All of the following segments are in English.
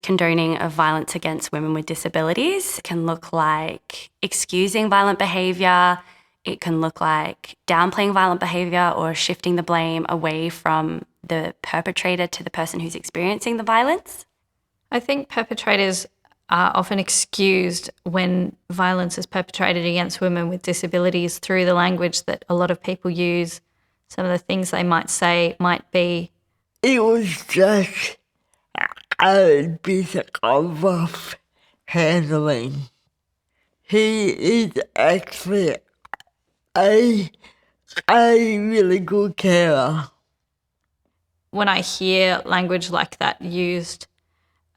condoning of violence against women with disabilities. It can look like excusing violent behaviour. It can look like downplaying violent behaviour or shifting the blame away from the perpetrator to the person who's experiencing the violence. I think perpetrators are often excused when violence is perpetrated against women with disabilities through the language that a lot of people use. Some of the things they might say might be, "It was just a bit of rough handling. He is actually a really good carer." When I hear language like that used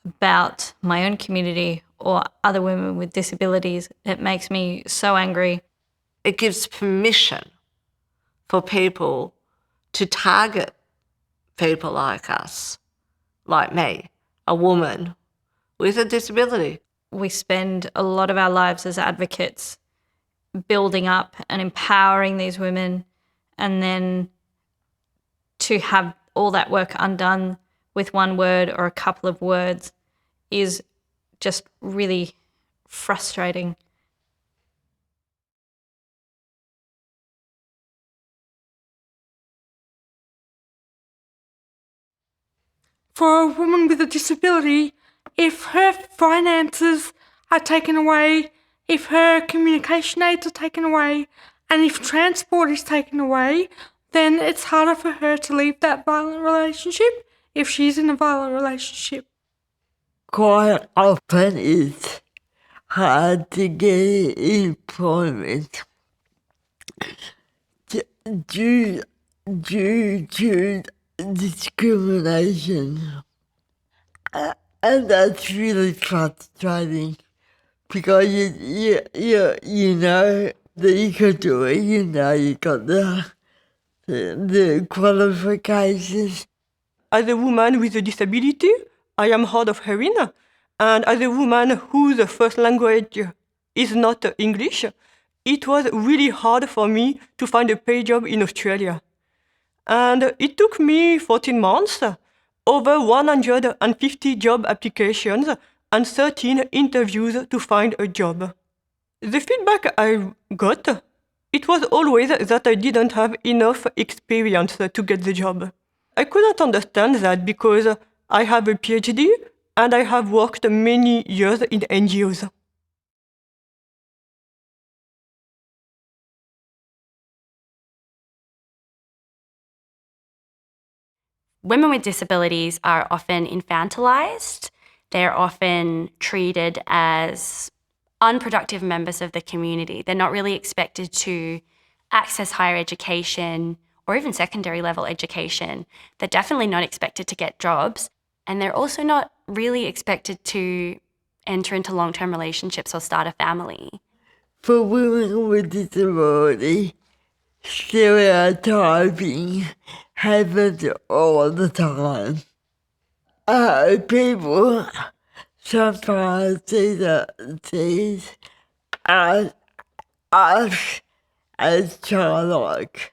about my own community or other women with disabilities, it makes me so angry. It gives permission for people to target people like us, like me, a woman with a disability. We spend a lot of our lives as advocates building up and empowering these women, and then to have all that work undone with one word or a couple of words is just really frustrating. For a woman with a disability, if her finances are taken away, if her communication aids are taken away, and if transport is taken away, then it's harder for her to leave that violent relationship if she's in a violent relationship. Quite often it's hard to get employment due to discrimination. And that's really frustrating because you know that you could do it, you know you got the qualifications. As a woman with a disability, I am hard of hearing, and as a woman whose first language is not English, it was really hard for me to find a paid job in Australia. And it took me 14 months, over 150 job applications, and 13 interviews to find a job. The feedback I got, it was always that I didn't have enough experience to get the job. I couldn't understand that because I have a PhD and I have worked many years in NGOs. Women with disabilities are often infantilized. They're often treated as unproductive members of the community. They're not really expected to access higher education or even secondary level education. They're definitely not expected to get jobs, and they're also not really expected to enter into long-term relationships or start a family. For women with disability, stereotyping happens all the time. People sometimes see us as childlike.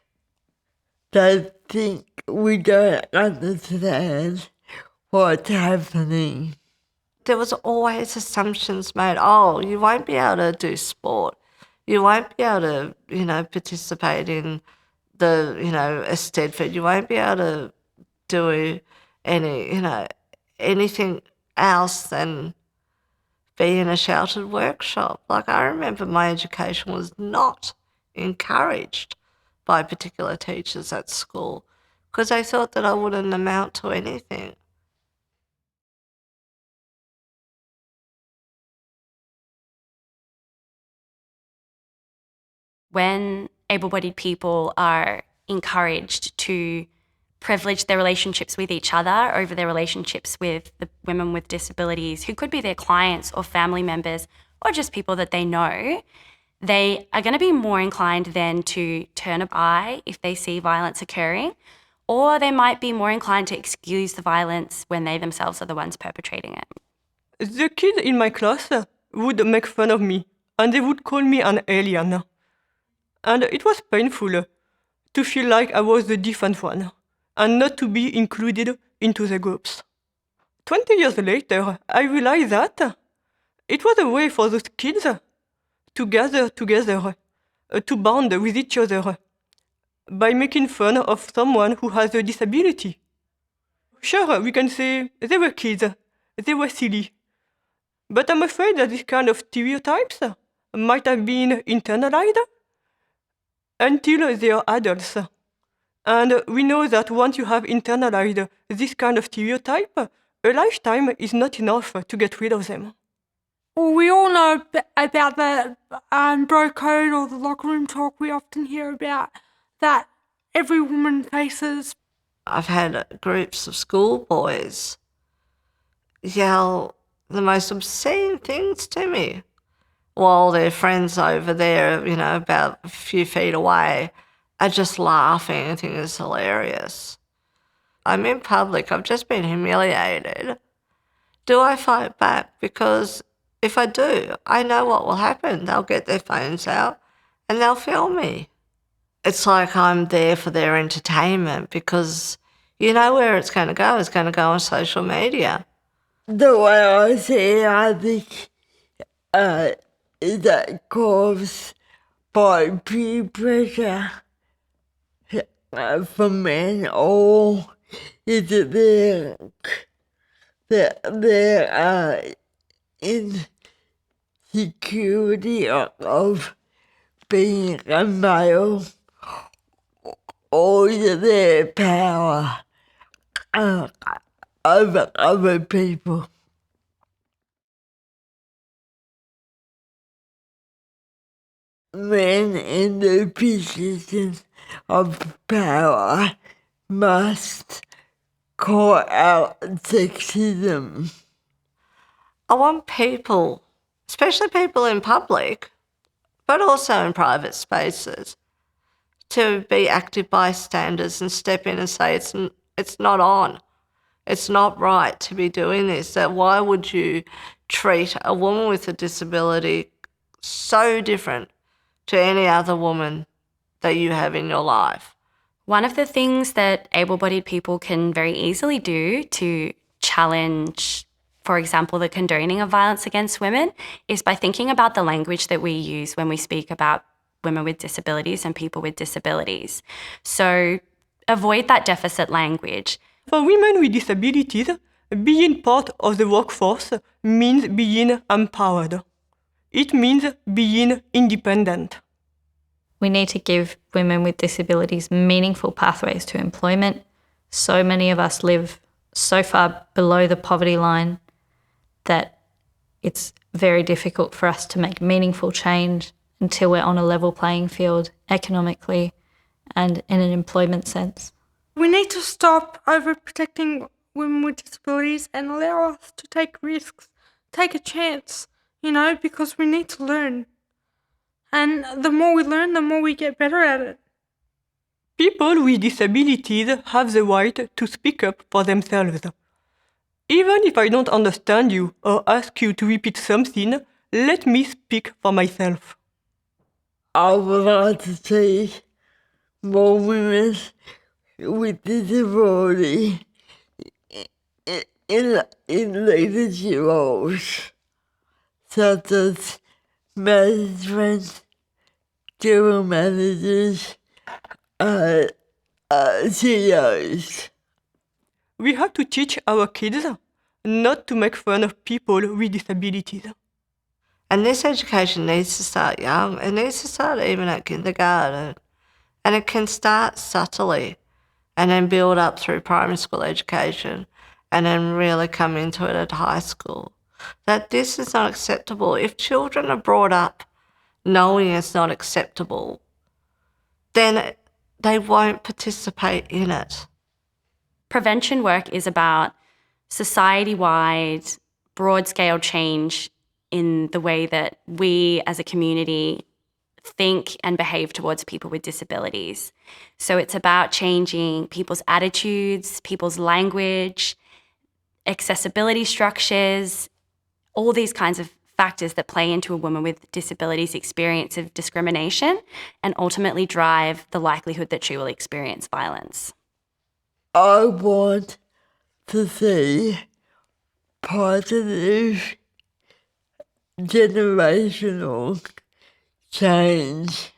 They think we don't understand what's happening. There was always assumptions made, oh, you won't be able to do sport. You won't be able to, participate in the, Eisteddfod. You won't be able to do anything else than be in a sheltered workshop. Like, I remember my education was not encouraged by particular teachers at school because they thought that I wouldn't amount to anything. When able-bodied people are encouraged to privilege their relationships with each other over their relationships with the women with disabilities, who could be their clients or family members or just people that they know, they are going to be more inclined then to turn an eye if they see violence occurring, or they might be more inclined to excuse the violence when they themselves are the ones perpetrating it. The kids in my class would make fun of me, and they would call me an alien. And it was painful to feel like I was the different one and not to be included into the groups. 20 years later, I realized that it was a way for those kids to gather together, to bond with each other, by making fun of someone who has a disability. Sure, we can say they were kids, they were silly. But I'm afraid that this kind of stereotypes might have been internalized until they are adults. And we know that once you have internalized this kind of stereotype, a lifetime is not enough to get rid of them. Well, we all know about the bro code or the locker room talk we often hear about that every woman faces. I've had groups of schoolboys yell the most obscene things to me while their friends over there, about a few feet away, are just laughing and think it's hilarious. I'm in public, I've just been humiliated. Do I fight back? Because if I do, I know what will happen. They'll get their phones out and they'll film me. It's like I'm there for their entertainment because you know where it's going to go. It's going to go on social media. The way I see it, I think that caused by peer pressure from men, or is it their insecurity of being a male, or is it their power over other people? Men in the position of power must call out sexism. I want people, especially people in public, but also in private spaces, to be active bystanders and step in and say it's not on. It's not right to be doing this. That why would you treat a woman with a disability so different to any other woman that you have in your life? One of the things that able-bodied people can very easily do to challenge, for example, the condoning of violence against women is by thinking about the language that we use when we speak about women with disabilities and people with disabilities. So avoid that deficit language. For women with disabilities, being part of the workforce means being empowered. It means being independent. We need to give women with disabilities meaningful pathways to employment. So many of us live so far below the poverty line that it's very difficult for us to make meaningful change until we're on a level playing field economically and in an employment sense. We need to stop overprotecting women with disabilities and allow us to take risks, take a chance, because we need to learn. And the more we learn, the more we get better at it. People with disabilities have the right to speak up for themselves. Even if I don't understand you or ask you to repeat something, let me speak for myself. I would like to see more women with disability in leadership roles, such as management, general managers, CEOs. We have to teach our kids not to make fun of people with disabilities. And this education needs to start young. It needs to start even at kindergarten. And it can start subtly and then build up through primary school education and then really come into it at high school. That this is not acceptable. If children are brought up knowing it's not acceptable, then they won't participate in it. Prevention work is about society-wide, broad-scale change in the way that we as a community think and behave towards people with disabilities. So it's about changing people's attitudes, people's language, accessibility structures, all these kinds of factors that play into a woman with disabilities' experience of discrimination and ultimately drive the likelihood that she will experience violence. I want to see positive generational change